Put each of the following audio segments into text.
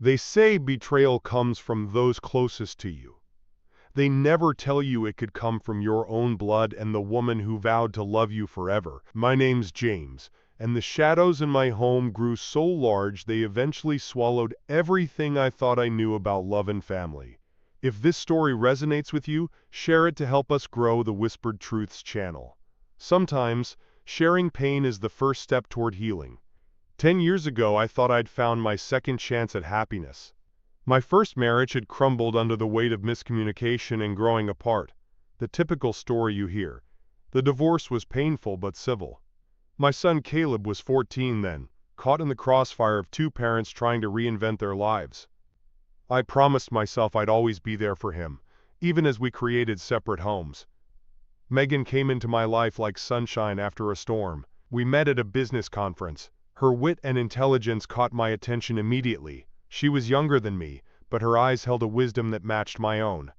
They say betrayal comes from those closest to you. They never tell you it could come from your own blood and the woman who vowed to love you forever. My name's James, and the shadows in my home grew so large they eventually swallowed everything I thought I knew about love and family. If this story resonates with you, share it to help us grow the Whispered Truths channel. Sometimes, sharing pain is the first step toward healing. 10 years ago, I thought I'd found my second chance at happiness. My first marriage had crumbled under the weight of miscommunication and growing apart. The typical story you hear. The divorce was painful but civil. My son Caleb was 14 then, caught in the crossfire of two parents trying to reinvent their lives. I promised myself I'd always be there for him, even as we created separate homes. Megan came into my life like sunshine after a storm. We met at a business conference. Her wit and intelligence caught my attention immediately. She was younger than me, but her eyes held a wisdom that matched my own.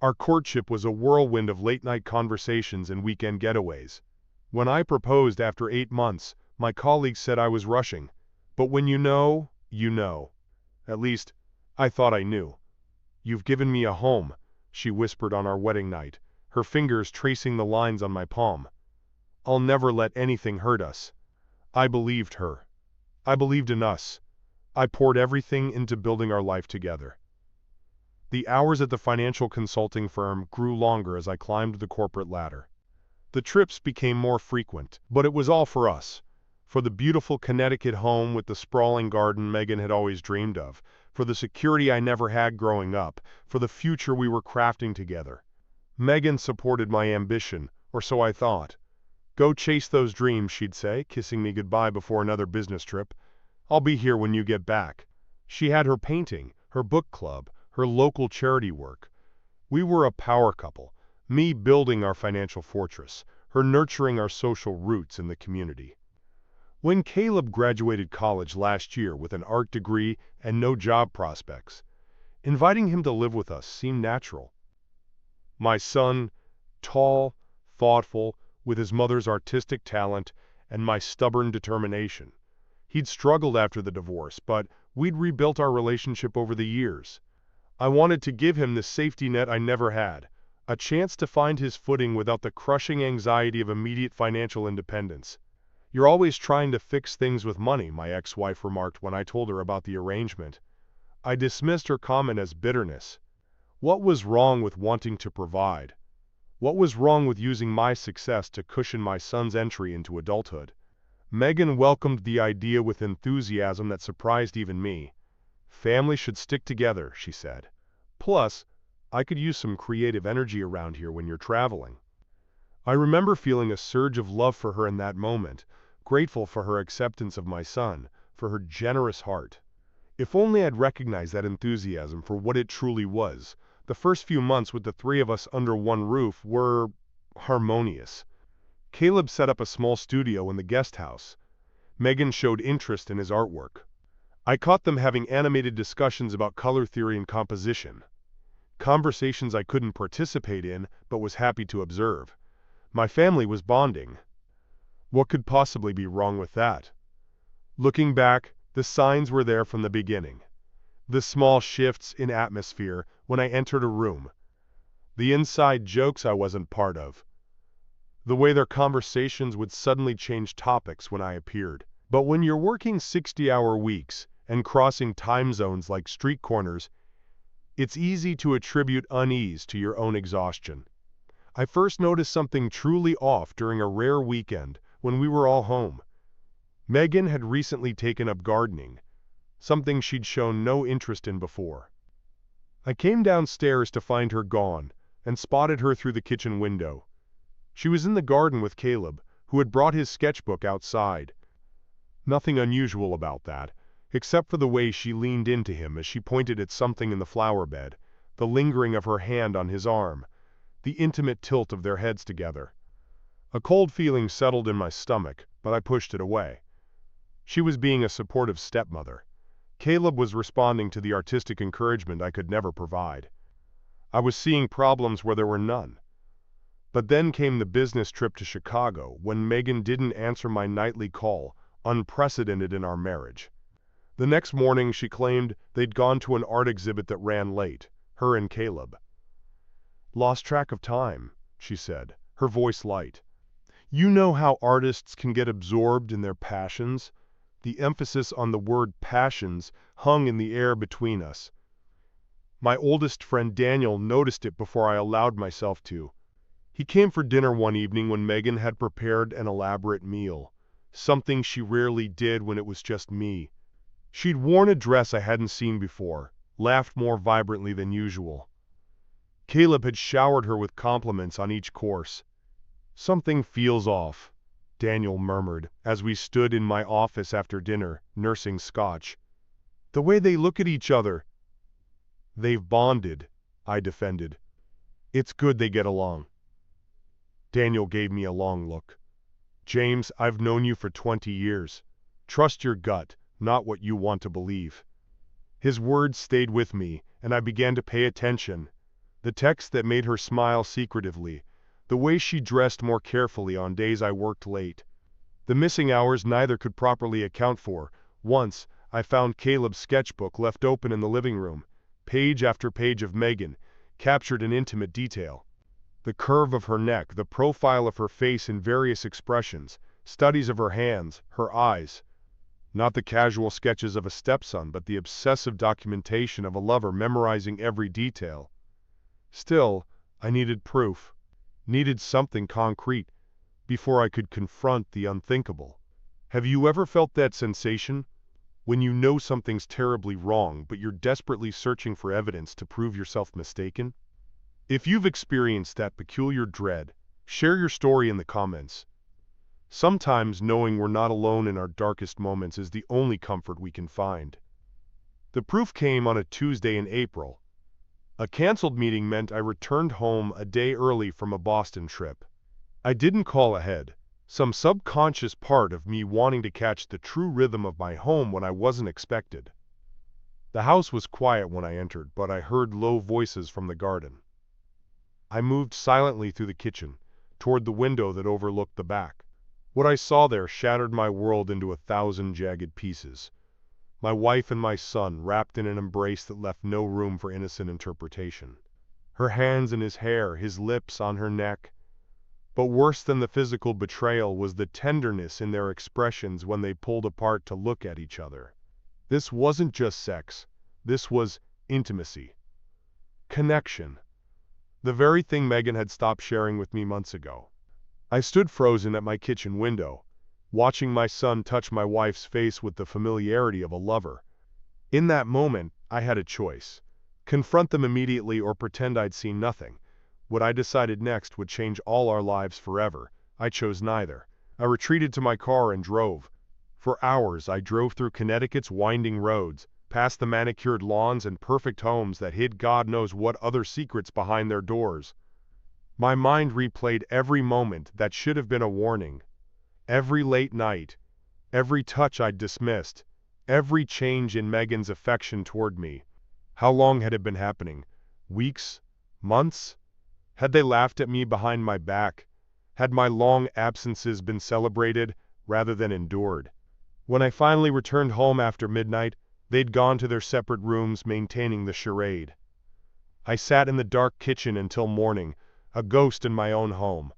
Our courtship was a whirlwind of late-night conversations and weekend getaways. When I proposed after 8 months, my colleagues said I was rushing. But when you know, you know. At least, I thought I knew. "You've given me a home," she whispered on our wedding night, her fingers tracing the lines on my palm. "I'll never let anything hurt us." I believed her. I believed in us. I poured everything into building our life together. The hours at the financial consulting firm grew longer as I climbed the corporate ladder. The trips became more frequent, but it was all for us. For the beautiful Connecticut home with the sprawling garden Megan had always dreamed of, for the security I never had growing up, for the future we were crafting together. Megan supported my ambition, or so I thought. "Go chase those dreams," she'd say, kissing me goodbye before another business trip. "I'll be here when you get back." She had her painting, her book club, her local charity work. We were a power couple, me building our financial fortress, her nurturing our social roots in the community. When Caleb graduated college last year with an art degree and no job prospects, inviting him to live with us seemed natural. My son, tall, thoughtful, with his mother's artistic talent and my stubborn determination. He'd struggled after the divorce, but we'd rebuilt our relationship over the years. I wanted to give him the safety net I never had, a chance to find his footing without the crushing anxiety of immediate financial independence. "You're always trying to fix things with money," my ex-wife remarked when I told her about the arrangement. I dismissed her comment as bitterness. What was wrong with wanting to provide? What was wrong with using my success to cushion my son's entry into adulthood? Megan welcomed the idea with enthusiasm that surprised even me. "Family should stick together," she said. "Plus, I could use some creative energy around here when you're traveling." I remember feeling a surge of love for her in that moment, grateful for her acceptance of my son, for her generous heart. If only I'd recognized that enthusiasm for what it truly was. The first few months with the three of us under one roof were harmonious. Caleb set up a small studio in the guest house. Megan showed interest in his artwork. I caught them having animated discussions about color theory and composition. Conversations I couldn't participate in, but was happy to observe. My family was bonding. What could possibly be wrong with that? Looking back, the signs were there from the beginning. The small shifts in atmosphere when I entered a room. The inside jokes I wasn't part of. The way their conversations would suddenly change topics when I appeared. But when you're working 60-hour weeks and crossing time zones like street corners, it's easy to attribute unease to your own exhaustion. I first noticed something truly off during a rare weekend when we were all home. Megan had recently taken up gardening, something she'd shown no interest in before. I came downstairs to find her gone and spotted her through the kitchen window. She was in the garden with Caleb, who had brought his sketchbook outside. Nothing unusual about that, except for the way she leaned into him as she pointed at something in the flower bed, the lingering of her hand on his arm, the intimate tilt of their heads together. A cold feeling settled in my stomach, but I pushed it away. She was being a supportive stepmother. Caleb was responding to the artistic encouragement I could never provide. I was seeing problems where there were none. But then came the business trip to Chicago, when Megan didn't answer my nightly call, unprecedented in our marriage. The next morning she claimed they'd gone to an art exhibit that ran late, her and Caleb. "Lost track of time," she said, her voice light. "You know how artists can get absorbed in their passions?" The emphasis on the word passions hung in the air between us. My oldest friend Daniel noticed it before I allowed myself to. He came for dinner one evening when Megan had prepared an elaborate meal, something she rarely did when it was just me. She'd worn a dress I hadn't seen before, laughed more vibrantly than usual. Caleb had showered her with compliments on each course. "Something feels off," Daniel murmured, as we stood in my office after dinner, nursing scotch. "The way they look at each other." "They've bonded," I defended. "It's good they get along." Daniel gave me a long look. "James, I've known you for 20 years. Trust your gut, not what you want to believe." His words stayed with me, and I began to pay attention. The text that made her smile secretively, the way she dressed more carefully on days I worked late. The missing hours neither could properly account for. Once, I found Caleb's sketchbook left open in the living room. Page after page of Megan, captured in intimate detail. The curve of her neck, the profile of her face in various expressions, studies of her hands, her eyes. Not the casual sketches of a stepson, but the obsessive documentation of a lover memorizing every detail. Still, I needed proof, needed something concrete, before I could confront the unthinkable. Have you ever felt that sensation? When you know something's terribly wrong, but you're desperately searching for evidence to prove yourself mistaken? If you've experienced that peculiar dread, share your story in the comments. Sometimes knowing we're not alone in our darkest moments is the only comfort we can find. The proof came on a Tuesday in April. A canceled meeting meant I returned home a day early from a Boston trip. I didn't call ahead, some subconscious part of me wanting to catch the true rhythm of my home when I wasn't expected. The house was quiet when I entered, but I heard low voices from the garden. I moved silently through the kitchen, toward the window that overlooked the back. What I saw there shattered my world into 1,000 jagged pieces. My wife and my son wrapped in an embrace that left no room for innocent interpretation. Her hands in his hair, his lips on her neck. But worse than the physical betrayal was the tenderness in their expressions when they pulled apart to look at each other. This wasn't just sex. This was intimacy. Connection. The very thing Megan had stopped sharing with me months ago. I stood frozen at my kitchen window, watching my son touch my wife's face with the familiarity of a lover. In that moment, I had a choice. Confront them immediately or pretend I'd seen nothing. What I decided next would change all our lives forever. I chose neither. I retreated to my car and drove. For hours, I drove through Connecticut's winding roads, past the manicured lawns and perfect homes that hid God knows what other secrets behind their doors. My mind replayed every moment that should have been a warning. Every late night, every touch I'd dismissed, every change in Megan's affection toward me. How long had it been happening? Weeks? Months? Had they laughed at me behind my back? Had my long absences been celebrated rather than endured? When I finally returned home after midnight, they'd gone to their separate rooms, maintaining the charade. I sat in the dark kitchen until morning, a ghost in my own home.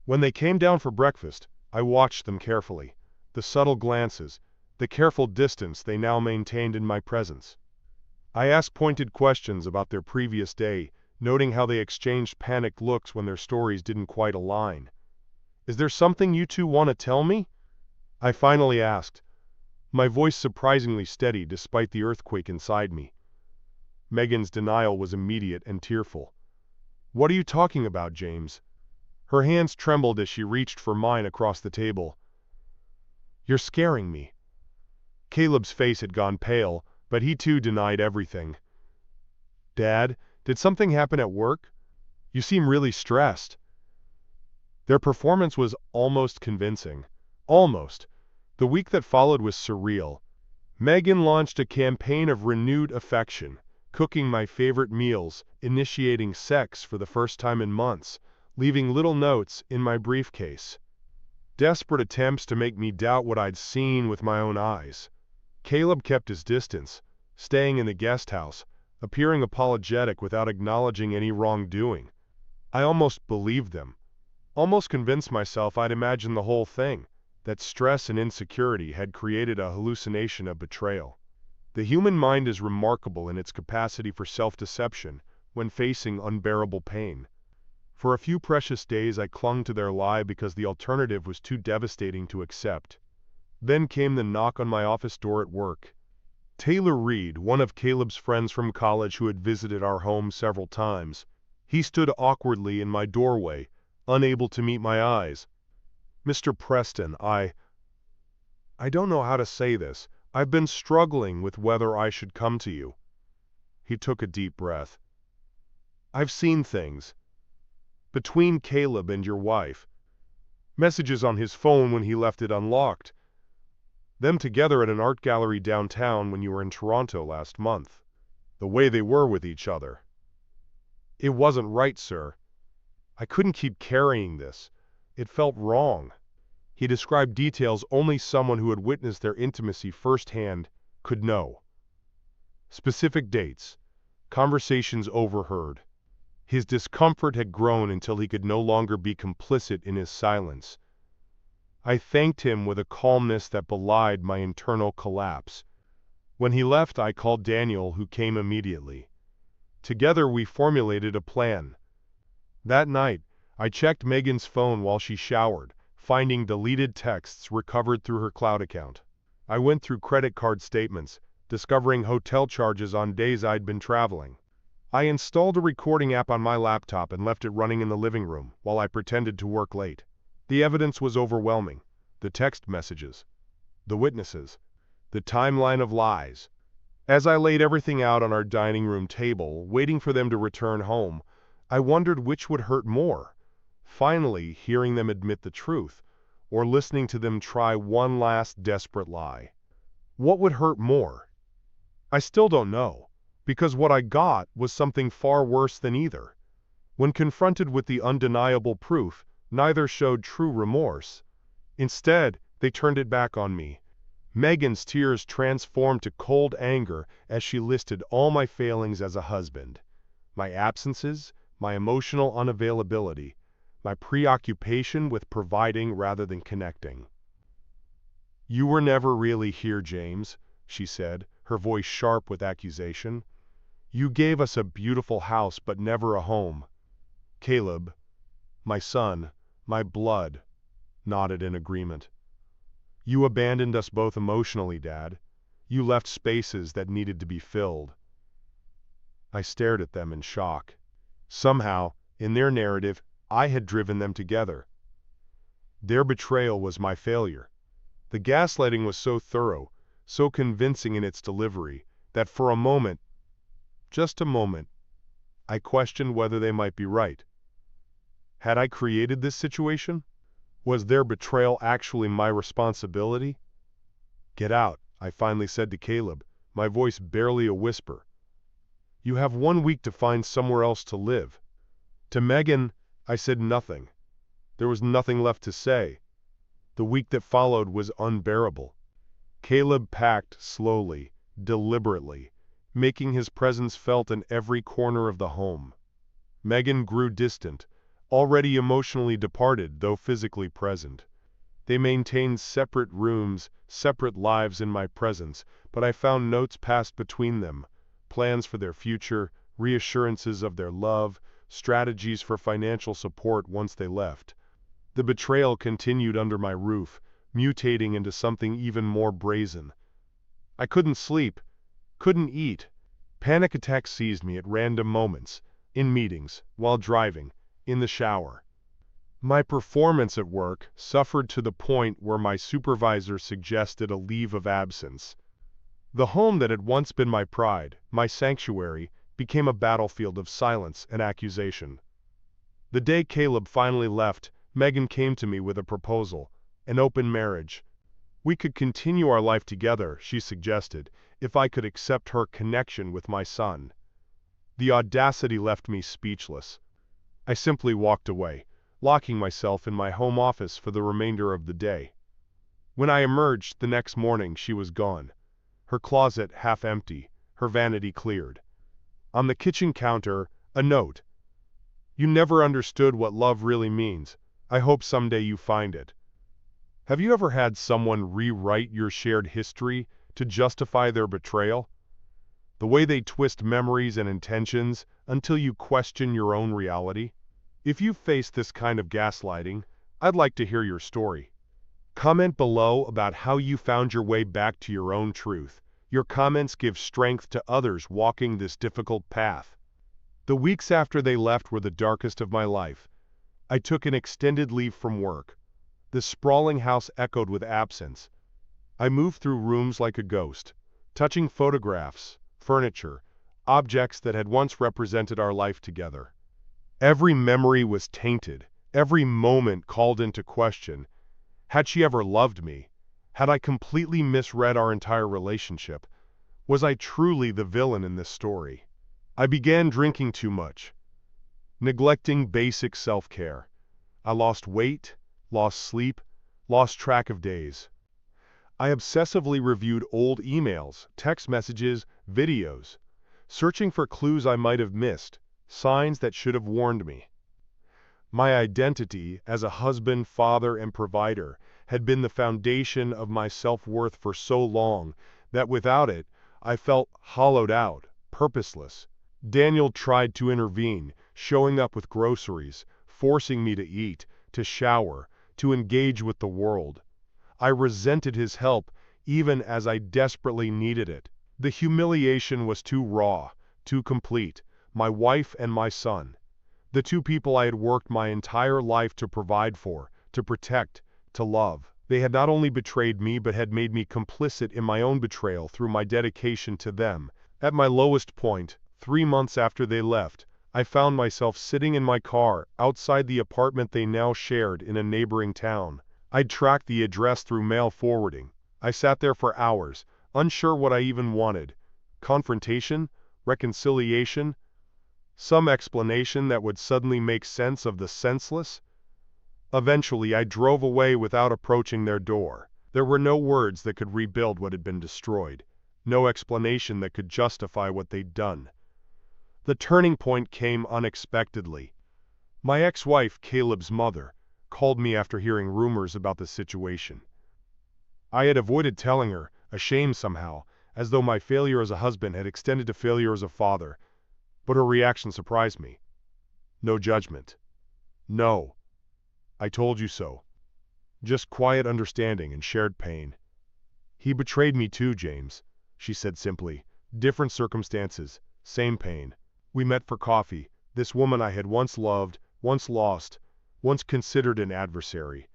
When they came down for breakfast, I watched them carefully. The subtle glances, the careful distance they now maintained in my presence. I asked pointed questions about their previous day, noting how they exchanged panicked looks when their stories didn't quite align. "Is there something you two want to tell me?" I finally asked, my voice surprisingly steady despite the earthquake inside me. Megan's denial was immediate and tearful. "What are you talking about, James?" Her hands trembled as she reached for mine across the table. "You're scaring me." Caleb's face had gone pale, but he too denied everything. "Dad, did something happen at work? You seem really stressed." Their performance was almost convincing. Almost. The week that followed was surreal. Megan launched a campaign of renewed affection, cooking my favorite meals, initiating sex for the first time in months, leaving little notes in my briefcase. Desperate attempts to make me doubt what I'd seen with my own eyes. Caleb kept his distance, staying in the guest house, appearing apologetic without acknowledging any wrongdoing. I almost believed them, almost convinced myself I'd imagined the whole thing, that stress and insecurity had created a hallucination of betrayal. The human mind is remarkable in its capacity for self-deception when facing unbearable pain. For a few precious days I clung to their lie because the alternative was too devastating to accept. Then came the knock on my office door at work. Taylor Reed, one of Caleb's friends from college who had visited our home several times. He stood awkwardly in my doorway, unable to meet my eyes. "Mr. Preston, I don't know how to say this. I've been struggling with whether I should come to you." He took a deep breath. "I've seen things. Between Caleb and your wife. Messages on his phone when he left it unlocked. Them together at an art gallery downtown when you were in Toronto last month. The way they were with each other. It wasn't right, sir. I couldn't keep carrying this. It felt wrong." He described details only someone who had witnessed their intimacy firsthand could know. Specific dates, conversations overheard. His discomfort had grown until he could no longer be complicit in his silence. I thanked him with a calmness that belied my internal collapse. When he left, I called Daniel, who came immediately. Together we formulated a plan. That night, I checked Megan's phone while she showered, finding deleted texts recovered through her cloud account. I went through credit card statements, discovering hotel charges on days I'd been traveling. I installed a recording app on my laptop and left it running in the living room while I pretended to work late. The evidence was overwhelming. The text messages, the witnesses, the timeline of lies. As I laid everything out on our dining room table, waiting for them to return home, I wondered which would hurt more. Finally, hearing them admit the truth, or listening to them try one last desperate lie. What would hurt more? I still don't know, because what I got was something far worse than either. When confronted with the undeniable proof, neither showed true remorse. Instead, they turned it back on me. Megan's tears transformed to cold anger as she listed all my failings as a husband. My absences, my emotional unavailability, my preoccupation with providing rather than connecting. "You were never really here, James," she said, her voice sharp with accusation. "You gave us a beautiful house but never a home." Caleb, my son, my blood, nodded in agreement. "You abandoned us both emotionally, Dad. You left spaces that needed to be filled." I stared at them in shock. Somehow, in their narrative, I had driven them together. Their betrayal was my failure. The gaslighting was so thorough, so convincing in its delivery, that for a moment, just a moment, I questioned whether they might be right. Had I created this situation? Was their betrayal actually my responsibility? "Get out," I finally said to Caleb, my voice barely a whisper. "You have 1 week to find somewhere else to live." To Megan, I said nothing. There was nothing left to say. The week that followed was unbearable. Caleb packed slowly, deliberately, making his presence felt in every corner of the home. Megan grew distant, already emotionally departed, though physically present. They maintained separate rooms, separate lives in my presence, but I found notes passed between them, plans for their future, reassurances of their love, strategies for financial support once they left. The betrayal continued under my roof, mutating into something even more brazen. I couldn't sleep, couldn't eat. Panic attacks seized me at random moments, in meetings, while driving, in the shower. My performance at work suffered to the point where my supervisor suggested a leave of absence. The home that had once been my pride, my sanctuary, became a battlefield of silence and accusation. The day Caleb finally left, Megan came to me with a proposal, an open marriage. We could continue our life together, she suggested, if I could accept her connection with my son. The audacity left me speechless. I simply walked away, locking myself in my home office for the remainder of the day. When I emerged the next morning, she was gone. her closet half empty, her vanity cleared. On the kitchen counter, a note. You never understood what love really means. I hope someday you find it. Have you ever had someone rewrite your shared history to justify their betrayal? The way they twist memories and intentions until you question your own reality? If you face this kind of gaslighting, I'd like to hear your story. Comment below about how you found your way back to your own truth. Your comments give strength to others walking this difficult path. The weeks after they left were the darkest of my life. I took an extended leave from work. The sprawling house echoed with absence. I moved through rooms like a ghost, touching photographs, furniture, objects that had once represented our life together. Every memory was tainted, every moment called into question. Had she ever loved me? Had I completely misread our entire relationship? Was I truly the villain in this story? I began drinking too much, neglecting basic self-care. I lost weight, lost sleep, lost track of days. I obsessively reviewed old emails, text messages, videos, searching for clues I might have missed, signs that should have warned me. My identity as a husband, father, and provider had been the foundation of my self-worth for so long that without it, I felt hollowed out, purposeless. Daniel tried to intervene, showing up with groceries, forcing me to eat, to shower, to engage with the world. I resented his help, even as I desperately needed it. The humiliation was too raw, too complete. My wife and my son. The two people I had worked my entire life to provide for, to protect, to love. They had not only betrayed me but had made me complicit in my own betrayal through my dedication to them. At my lowest point, 3 months after they left, I found myself sitting in my car outside the apartment they now shared in a neighboring town. I'd tracked the address through mail forwarding. I sat there for hours, unsure what I even wanted. Confrontation? Reconciliation? Some explanation that would suddenly make sense of the senseless? Eventually, I drove away without approaching their door. There were no words that could rebuild what had been destroyed. No explanation that could justify what they'd done. The turning point came unexpectedly. My ex-wife, Caleb's mother, called me after hearing rumors about the situation. I had avoided telling her, ashamed somehow, as though my failure as a husband had extended to failure as a father. But her reaction surprised me. No judgment. No. I told you so. Just quiet understanding and shared pain. He betrayed me too, James, she said simply. Different circumstances, same pain. We met for coffee, this woman I had once loved, once lost, once considered an adversary.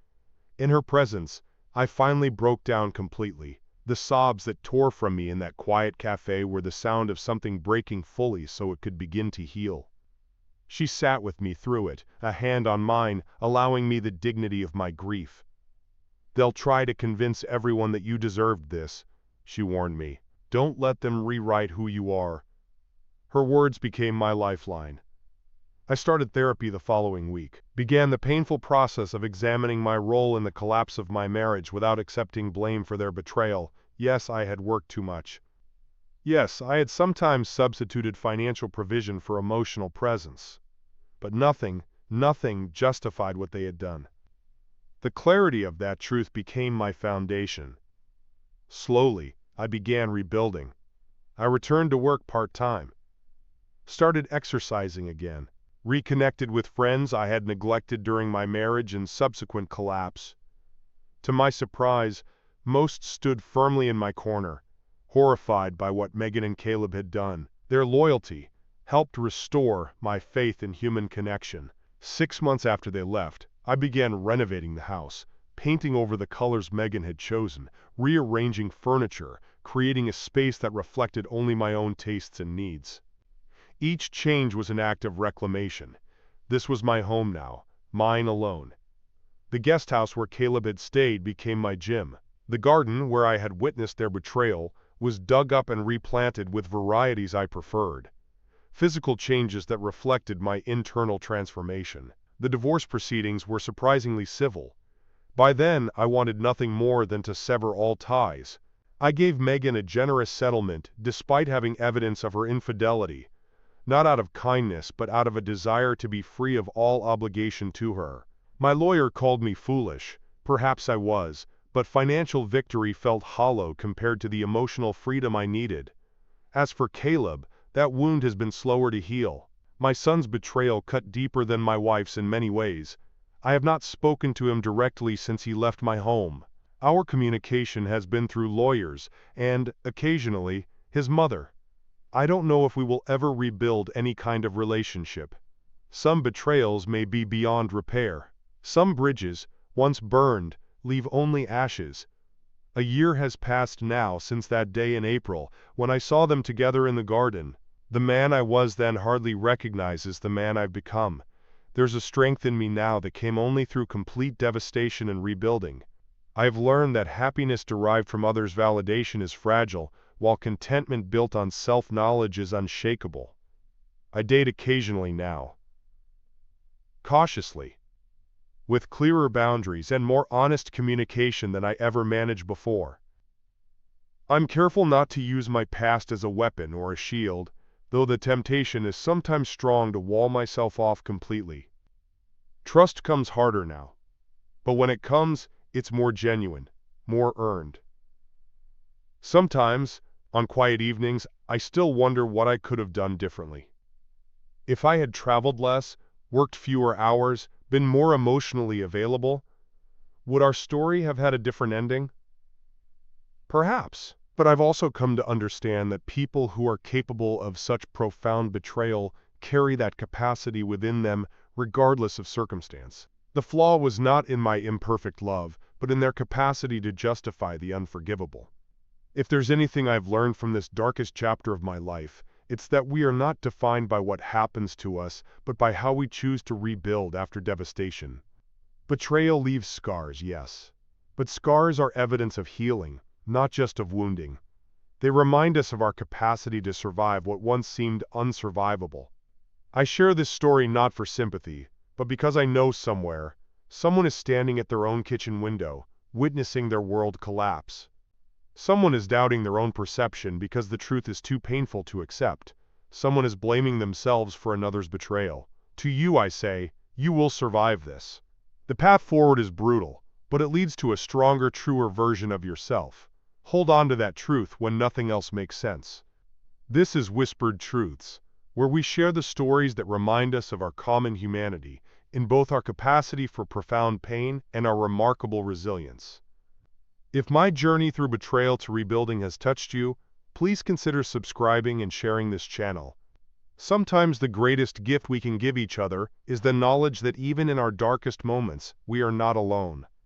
In her presence, I finally broke down completely. The sobs that tore from me in that quiet cafe were the sound of something breaking fully so it could begin to heal. She sat with me through it, a hand on mine, allowing me the dignity of my grief. They'll try to convince everyone that you deserved this, she warned me. Don't let them rewrite who you are. Her words became my lifeline. I started therapy the following week, began the painful process of examining my role in the collapse of my marriage without accepting blame for their betrayal. Yes, I had worked too much. Yes, I had sometimes substituted financial provision for emotional presence. But nothing justified what they had done. The clarity of that truth became my foundation. Slowly, I began rebuilding. I returned to work part-time. Started exercising again. Reconnected with friends I had neglected during my marriage and subsequent collapse. To my surprise, most stood firmly in my corner, horrified by what Megan and Caleb had done. Their loyalty helped restore my faith in human connection. 6 months after they left, I began renovating the house, painting over the colors Megan had chosen, rearranging furniture, creating a space that reflected only my own tastes and needs. Each change was an act of reclamation. This was my home now, mine alone. The guest house where Caleb had stayed became my gym. The garden, where I had witnessed their betrayal, was dug up and replanted with varieties I preferred. Physical changes that reflected my internal transformation. The divorce proceedings were surprisingly civil. By then, I wanted nothing more than to sever all ties. I gave Megan a generous settlement despite having evidence of her infidelity, not out of kindness but out of a desire to be free of all obligation to her. My lawyer called me foolish, perhaps I was, but financial victory felt hollow compared to the emotional freedom I needed. As for Caleb, that wound has been slower to heal. My son's betrayal cut deeper than my wife's in many ways. I have not spoken to him directly since he left my home. Our communication has been through lawyers and, occasionally, his mother. I don't know if we will ever rebuild any kind of relationship. Some betrayals may be beyond repair. Some bridges, once burned, leave only ashes. A year has passed now since that day in April, when I saw them together in the garden. The man I was then hardly recognizes the man I've become. There's a strength in me now that came only through complete devastation and rebuilding. I have learned that happiness derived from others' validation is fragile, while contentment built on self-knowledge is unshakable. I date occasionally now. Cautiously. With clearer boundaries and more honest communication than I ever managed before. I'm careful not to use my past as a weapon or a shield, though the temptation is sometimes strong to wall myself off completely. Trust comes harder now. But when it comes, it's more genuine, more earned. Sometimes, on quiet evenings, I still wonder what I could have done differently. If I had traveled less, worked fewer hours, been more emotionally available, would our story have had a different ending? Perhaps. But I've also come to understand that people who are capable of such profound betrayal carry that capacity within them regardless of circumstance. The flaw was not in my imperfect love, but in their capacity to justify the unforgivable. If there's anything I've learned from this darkest chapter of my life, it's that we are not defined by what happens to us, but by how we choose to rebuild after devastation. Betrayal leaves scars, yes. But scars are evidence of healing, not just of wounding. They remind us of our capacity to survive what once seemed unsurvivable. I share this story not for sympathy, but because I know somewhere, someone is standing at their own kitchen window, witnessing their world collapse. Someone is doubting their own perception because the truth is too painful to accept. Someone is blaming themselves for another's betrayal. To you I say, you will survive this. The path forward is brutal, but it leads to a stronger, truer version of yourself. Hold on to that truth when nothing else makes sense. This is Whispered Truths, where we share the stories that remind us of our common humanity, in both our capacity for profound pain and our remarkable resilience. If my journey through betrayal to rebuilding has touched you, please consider subscribing and sharing this channel. Sometimes the greatest gift we can give each other is the knowledge that even in our darkest moments, we are not alone.